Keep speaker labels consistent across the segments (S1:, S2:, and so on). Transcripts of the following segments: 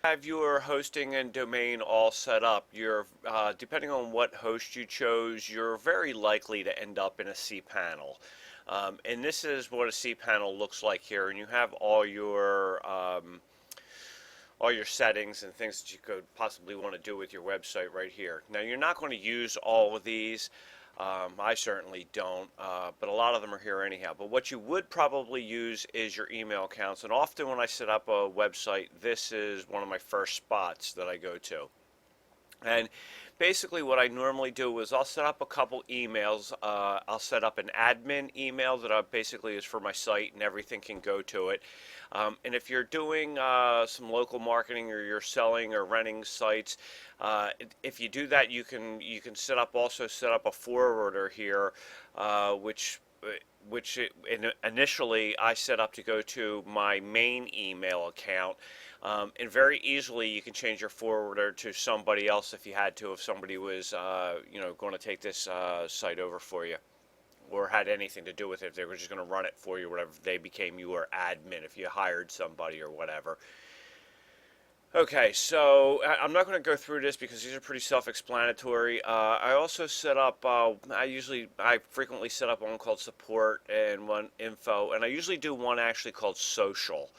S1: Have your hosting and domain all set up, you're depending on what host you chose, you're very likely to end up in a cPanel. And this is what a cPanel looks like here, and you have all your settings and things that you could possibly want to do with your website right here. Now, you're not going to use all of these. I certainly don't, but a lot of them are here anyhow. But what you would probably use is your email accounts. And often when I set up a website, this is one of my first spots that I go to. And basically what I normally do is I'll set up a couple emails. I'll set up an admin email that basically is for my site and everything can go to it. And if you're doing some local marketing or you're selling or renting sites, if you do that, you can set up a forwarder here, which initially I set up to go to my main email account. And very easily you can change your forwarder to somebody else if you had to, if somebody was going to take this site over for you or had anything to do with it. If they were just going to run it for you, whatever, they became your admin if you hired somebody or whatever. Okay, so I'm not going to go through this because these are pretty self-explanatory. I also set up, I frequently set up one called support and one info, and I usually do one actually called social.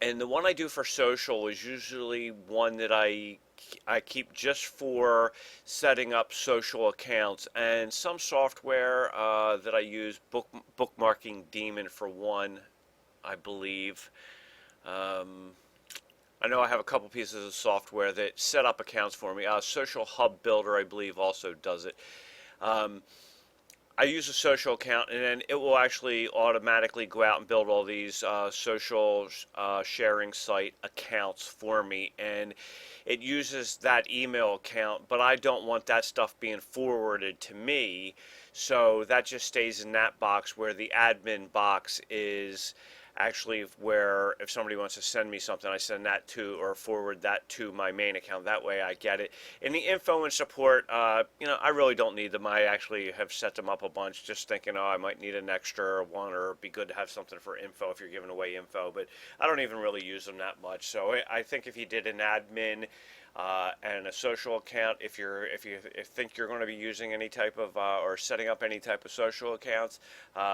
S1: And the one I do for social is usually one that I keep just for setting up social accounts, and some software that I use, bookmarking Demon for one, I believe. I know I have a couple pieces of software that set up accounts for me. Social Hub Builder, I believe, also does it. I use a social account, and then it will actually automatically go out and build all these social sharing site accounts for me, and it uses that email account, but I don't want that stuff being forwarded to me, so that just stays in that box where the admin box is actually where if somebody wants to send me something, I send that to or forward that to my main account. That way I get it. In the info and support, I really don't need them. I actually have set them up a bunch just thinking, I might need an extra one, or it'd be good to have something for info if you're giving away info, but I don't even really use them that much. So I think if you did an admin and a social account, if you think you're going to be using any type of or setting up any type of social accounts,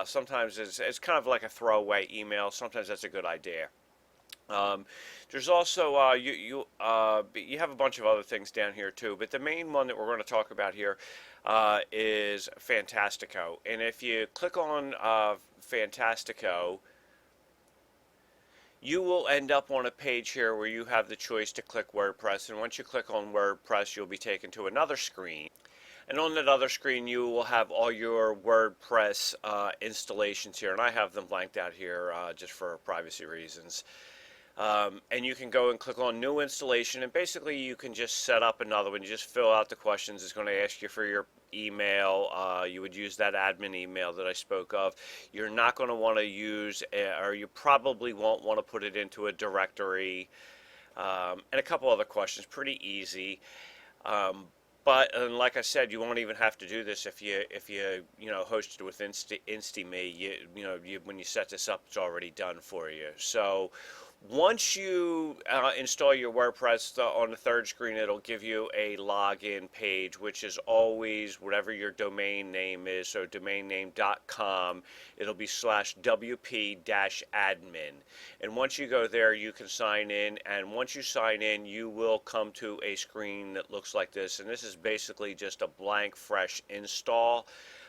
S1: sometimes it's kind of like a throwaway email. Sometimes that's a good idea. There's also you have a bunch of other things down here too, but the main one that we're going to talk about here is Fantastico. And if you click on Fantastico, you will end up on a page here where you have the choice to click WordPress, and once you click on WordPress, you'll be taken to another screen. And on that other screen, you will have all your WordPress installations here, and I have them blanked out here just for privacy reasons. And you can go and click on New Installation, and basically you can just set up another one. You just fill out the questions. It's going to ask you for your email. You would use that admin email that I spoke of. You're not going to want to use, or you probably won't want to put it into a directory, and a couple other questions. Pretty easy. But like I said, you won't even have to do this if you host it with InstyMe. When you set this up, it's already done for you. So once you install your WordPress, on the third screen it'll give you a login page, which is always whatever your domain name is. So domainname.com, it'll be /wp-admin. And once you go there, you can sign in, and once you sign in, you will come to a screen that looks like this. And this is basically just a blank, fresh install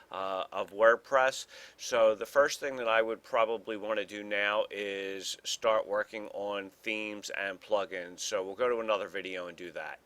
S1: of WordPress. So the first thing that I would probably want to do now is start working on themes and plugins. So we'll go to another video and do that.